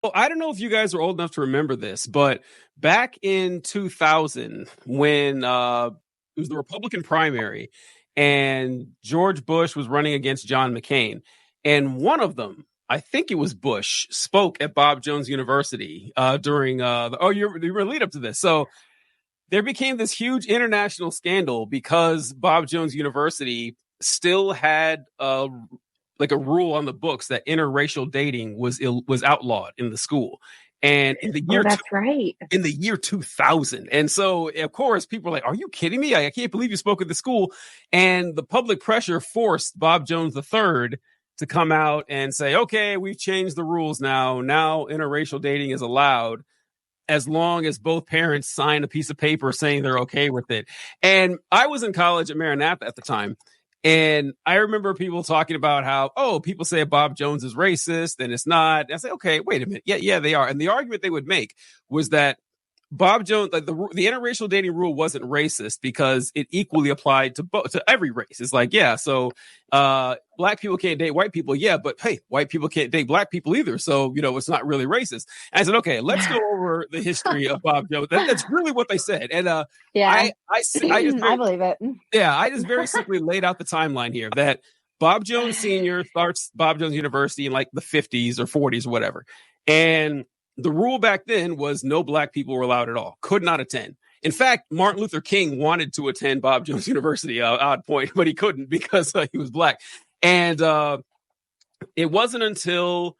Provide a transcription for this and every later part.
Well, I don't know if you guys are old enough to remember this, but back in 2000, when it was the Republican primary, and George Bush was running against John McCain, and one of them, I think it was Bush, spoke at Bob Jones University during you were lead up to this. So there became this huge international scandal because Bob Jones University still had like a rule on the books that interracial dating was outlawed in the school. And Oh, that's right. in the year 2000. And so, of course, people are like, are you kidding me? I can't believe you spoke at the school. And the public pressure forced Bob Jones III to come out and say, okay, we've changed the rules now. Now interracial dating is allowed as long as both parents sign a piece of paper saying they're okay with it. And I was in college at Maranatha at the time. And I remember people talking about how, oh, people say Bob Jones is racist and it's not. And I say, okay, wait a minute. Yeah, they are. And the argument they would make was that Bob Jones, like the interracial dating rule wasn't racist because it equally applied to every race. It's like, yeah, so black people can't date white people, yeah, but hey, white people can't date black people either. So, it's not really racist. And I said, okay, let's go over the history of Bob Jones. That's really what they said. And Yeah, I just I believe it. yeah, I just very simply laid out the timeline here that Bob Jones Sr. starts Bob Jones University in like the 50s or 40s or whatever. And the rule back then was no black people were allowed at all, could not attend. In fact, Martin Luther King wanted to attend Bob Jones University, odd point, but he couldn't because he was black. And it wasn't until,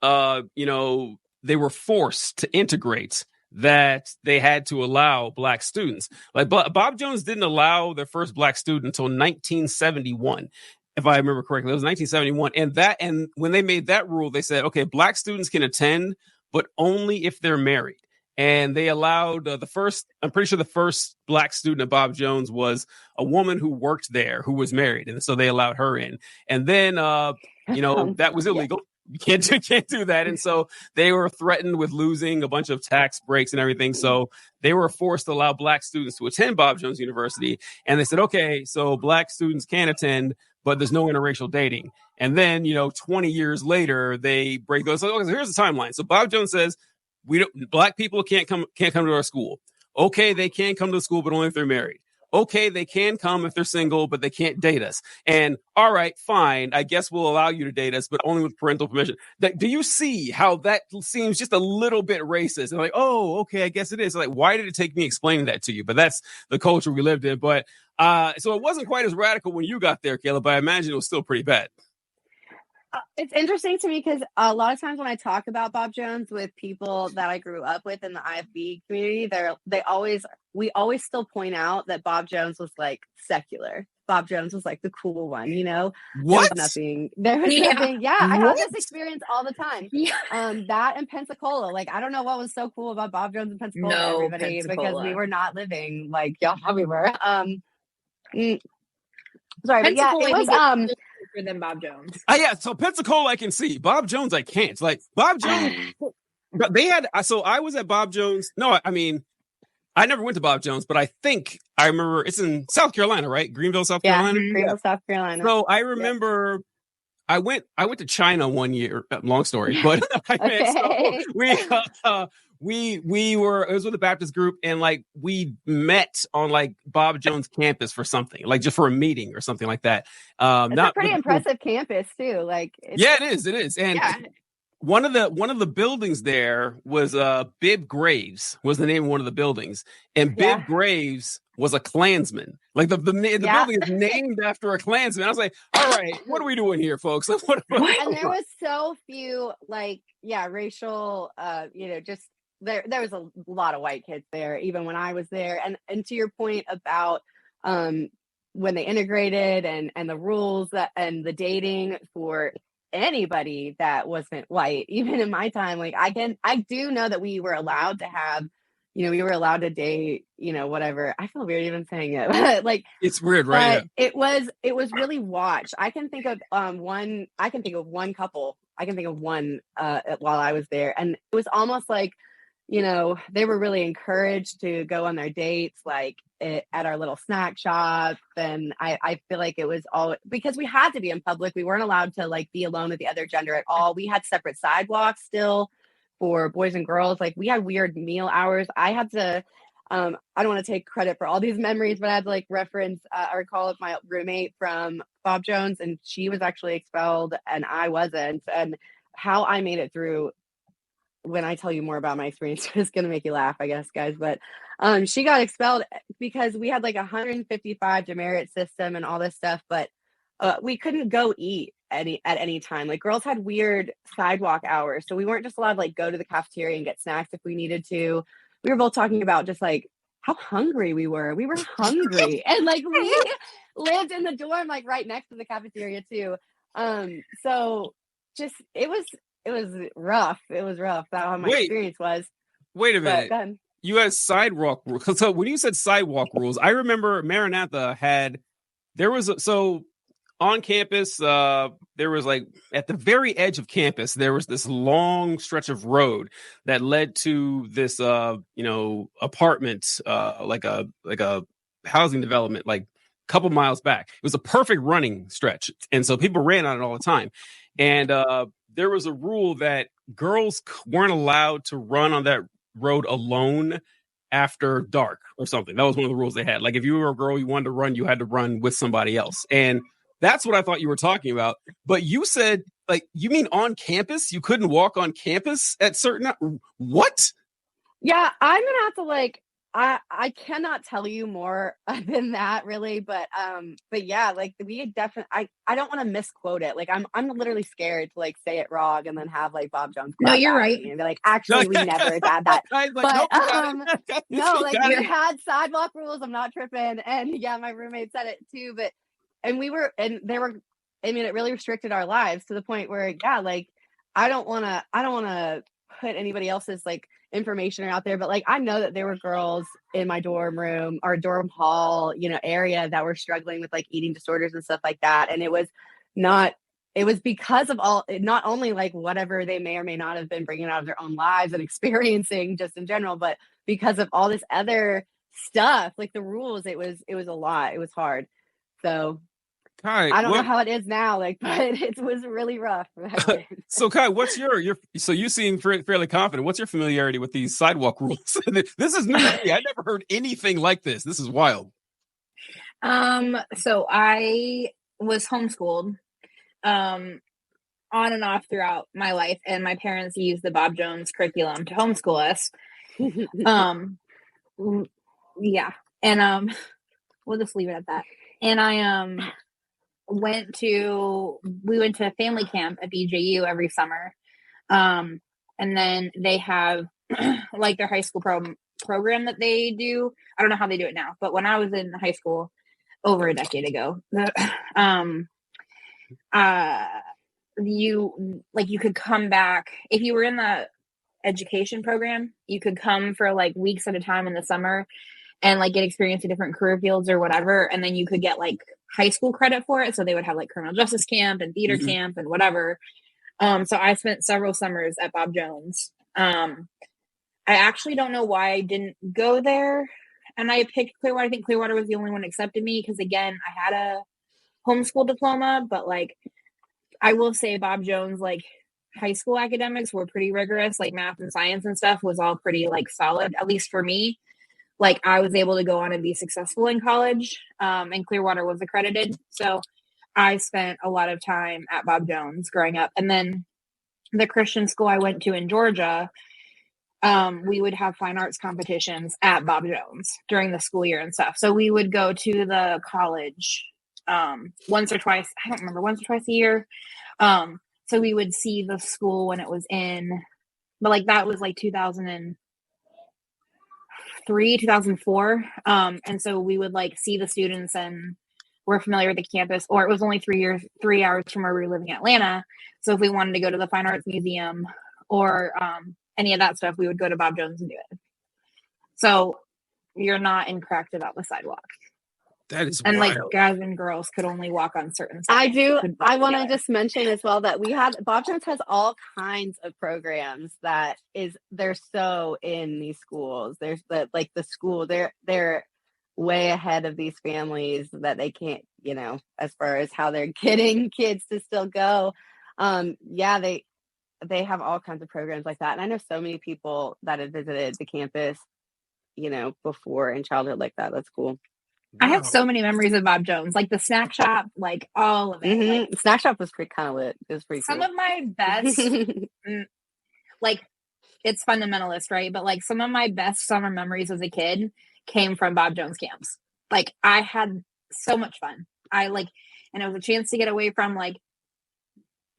they were forced to integrate that they had to allow black students. Like Bob Jones didn't allow their first black student until 1971. If I remember correctly, it was 1971. And when they made that rule, they said, okay, black students can attend, but only if they're married. And they allowed I'm pretty sure the first black student at Bob Jones was a woman who worked there who was married. And so they allowed her in. And then, that was illegal. You can't do that. And so they were threatened with losing a bunch of tax breaks and everything. So they were forced to allow black students to attend Bob Jones University. And they said, okay, so black students can attend, but there's no interracial dating. And then, 20 years later, they break those. So here's the timeline. So Bob Jones says, black people can't come to our school. Okay, they can come to the school, but only if they're married. Okay, they can come if they're single, but they can't date us. And all right, fine. I guess we'll allow you to date us, but only with parental permission. Do you see how that seems just a little bit racist? And like, oh, okay, I guess it is. Like, why did it take me explaining that to you? But that's the culture we lived in. But so it wasn't quite as radical when you got there, Caleb, but I imagine it was still pretty bad. It's interesting to me because a lot of times when I talk about Bob Jones with people that I grew up with in the IFB community, we always still point out that Bob Jones was like secular. Bob Jones was like the cool one, What? There was nothing. Yeah, I have What? this experience all the time. Yeah. That and Pensacola. Like, I don't know what was so cool about Bob Jones and Pensacola, No, everybody, because Pensacola. we were not living like y'all thought we were. Sorry, but yeah, it was than Bob Jones. Yeah, so Pensacola I can see. Bob Jones I can't. Like Bob Jones, they had. So I was at Bob Jones. No, I mean, I never went to Bob Jones, but I think I remember it's in South Carolina, right? Greenville, South Carolina. Greenville, South Carolina. So I remember. Yep. I went to China one year. Long story, but okay. So we were, it was with a Baptist group, and like we met on like Bob Jones campus for something, like just for a meeting or something like that. It's a pretty impressive campus too. Like, yeah, it is. And one of the buildings there was Bibb Graves was the name of one of the buildings, and Bibb Graves was a Klansman. Like the building is named after a Klansman. I was like, all right, what are we doing here, folks? Like, what? And there was so few racial, just there was a lot of white kids there, even when I was there. And to your point about when they integrated and the rules and the dating for anybody that wasn't white, even in my time, like I do know that we were allowed to have, we were allowed to date, whatever. I feel weird even saying it, but like it's weird, right? It was really watched. I can think of one couple. I can think of one while I was there, and it was almost like, they were really encouraged to go on their dates, like at our little snack shop. And I feel like it was all because we had to be in public. We weren't allowed to like be alone with the other gender at all. We had separate sidewalks still for boys and girls. Like we had weird meal hours. I had to, I don't want to take credit for all these memories, but I had to like reference or call up my roommate from Bob Jones, and she was actually expelled and I wasn't. And how I made it through, when I tell you more about my experience, it's going to make you laugh, I guess, guys. But she got expelled because we had like 155 demerit system and all this stuff, but we couldn't go eat at any time. Like girls had weird sidewalk hours, so we weren't just allowed to like go to the cafeteria and get snacks if we needed to. We were both talking about just like how hungry we were. We were hungry, and like we lived in the dorm like right next to the cafeteria too. So just it was rough. It was rough. That's how my experience was. Wait a minute. You had sidewalk rules. So when you said sidewalk rules, I remember Maranatha so on campus, there was like at the very edge of campus, there was this long stretch of road that led to this, apartment, like a housing development, like a couple miles back. It was a perfect running stretch. And so people ran on it all the time. And there was a rule that girls weren't allowed to run on that road alone after dark or something. That was one of the rules they had. Like if you were a girl, you wanted to run, you had to run with somebody else. And that's what I thought you were talking about. But you said, like, you mean on campus? You couldn't walk on campus at certain... What? Yeah, I'm going to have to like... I cannot tell you more than that, really, but yeah, like we definitely. I don't want to misquote it. Like I'm literally scared to like say it wrong and then have like Bob Jones. No, you're right. And be like, actually, we never had that. Like, but no, like we had sidewalk rules. I'm not tripping, and yeah, my roommate said it too. But it really restricted our lives to the point where yeah, like I don't want to put anybody else's like information out there, but like I know that there were girls in my dorm room or dorm hall, area that were struggling with like eating disorders and stuff like that. And it was because of not only like whatever they may or may not have been bringing out of their own lives and experiencing just in general, but because of all this other stuff, like the rules, it was a lot. It was hard. So Kai, I don't know how it is now, like, but it was really rough. So, Kai, what's so you seem fairly confident. What's your familiarity with these sidewalk rules? This is new to me. I never heard anything like this. This is wild. So I was homeschooled, on and off throughout my life, and my parents used the Bob Jones curriculum to homeschool us. Yeah, and we'll just leave it at that. And we went to family camp at BJU every summer. And then they have like their high school program that they do. I don't know how they do it now, but when I was in high school over a decade ago, you could come back if you were in the education program. You could come for like weeks at a time in the summer and like get experience in different career fields or whatever. And then you could get like high school credit for it. So they would have like criminal justice camp and theater camp and whatever. So I spent several summers at Bob Jones. I actually don't know why I didn't go there. And I picked Clearwater. I think Clearwater was the only one that accepted me because, again, I had a homeschool diploma. But like, I will say Bob Jones, like high school academics were pretty rigorous. Like math and science and stuff was all pretty like solid, at least for me. Like I was able to go on and be successful in college, and Clearwater was accredited. So I spent a lot of time at Bob Jones growing up. And then the Christian school I went to in Georgia, we would have fine arts competitions at Bob Jones during the school year and stuff. So we would go to the college once or twice. I don't remember, once or twice a year. So we would see the school when it was in, but like that was like 2003, 2004. And so we would like see the students and we're familiar with the campus, or it was only 3 hours from where we were living in Atlanta. So if we wanted to go to the Fine Arts Museum or any of that stuff, we would go to Bob Jones and do it. So you're not incorrect about the sidewalk. That is and wild. Like guys and girls could only walk on certain sides. I want to just mention as well that Bob Jones has all kinds of programs they're so in these schools. There's the school, they're way ahead of these families that they can't, as far as how they're getting kids to still go. they have all kinds of programs like that. And I know so many people that have visited the campus, before in childhood like that. That's cool. I have so many memories of Bob Jones, like the snack shop, like all of it. Mm-hmm. Like, snack shop was kind of lit. It was pretty some cool. of my best, like, it's fundamentalist, right? But like some of my best summer memories as a kid came from Bob Jones camps. Like, I had so much fun. And it was a chance to get away from like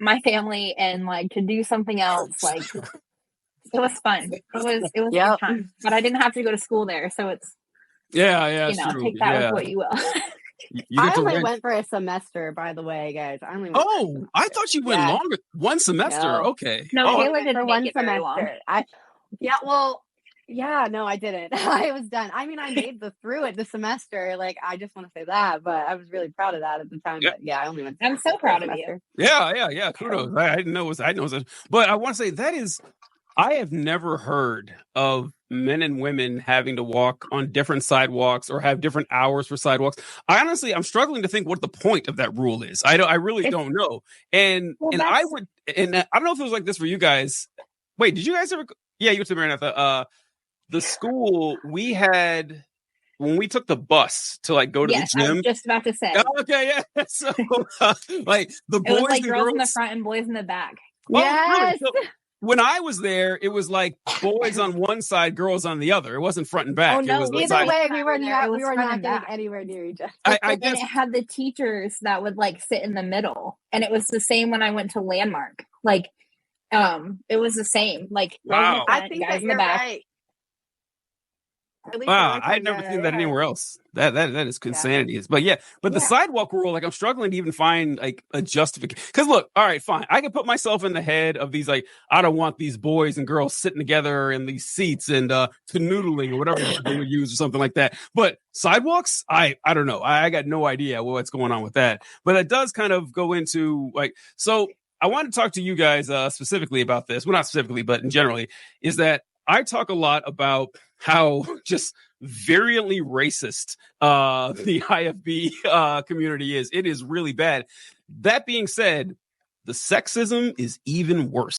my family and like to do something else. Like, it was fun. It was a good time. But I didn't have to go to school there, so it's true. Take that with what you will. I only went for a semester, by the way, guys. I thought you went longer. One semester. No. Okay. No, Kayla didn't for make one it very long. No, I didn't. I was done. I mean, I made through it the semester. Like, I just want to say that, but I was really proud of that at the time. Yeah. But I only went. I'm so proud of you. Yeah. Kudos. I didn't know it was. But I want to say that is. I have never heard of men and women having to walk on different sidewalks or have different hours for sidewalks. I'm struggling to think what the point of that rule is. I really don't know. And I don't know if it was like this for you guys. Wait, did you guys ever? Yeah, you went to Maranatha. The school we had when we took the bus to like go to the gym. I was just about to say. Okay, yeah. So like the boys, it was like and girls girls in the front and boys in the back. Yes. Really? So, when I was there, it was like boys on one side, girls on the other. It wasn't front and back. Oh, no, it was either way, we were not getting anywhere near each other. I guess. And it had the teachers that would like sit in the middle, and it was the same when I went to Landmark. Like, it was the same. Like, wow. I think guys in the back. Right. Wow, I'd never seen that anywhere else. That is insanity. Yeah. But the sidewalk rule, like I'm struggling to even find like a justification. Because look, all right, fine. I can put myself in the head of these like I don't want these boys and girls sitting together in these seats and canoodling or whatever they would use or something like that. But sidewalks, I don't know. I got no idea what's going on with that. But it does kind of go into like so. I want to talk to you guys specifically about this. Well, not specifically, but in generally, is that I talk a lot about how just virulently racist the IFB community is. It is really bad. That being said, the sexism is even worse.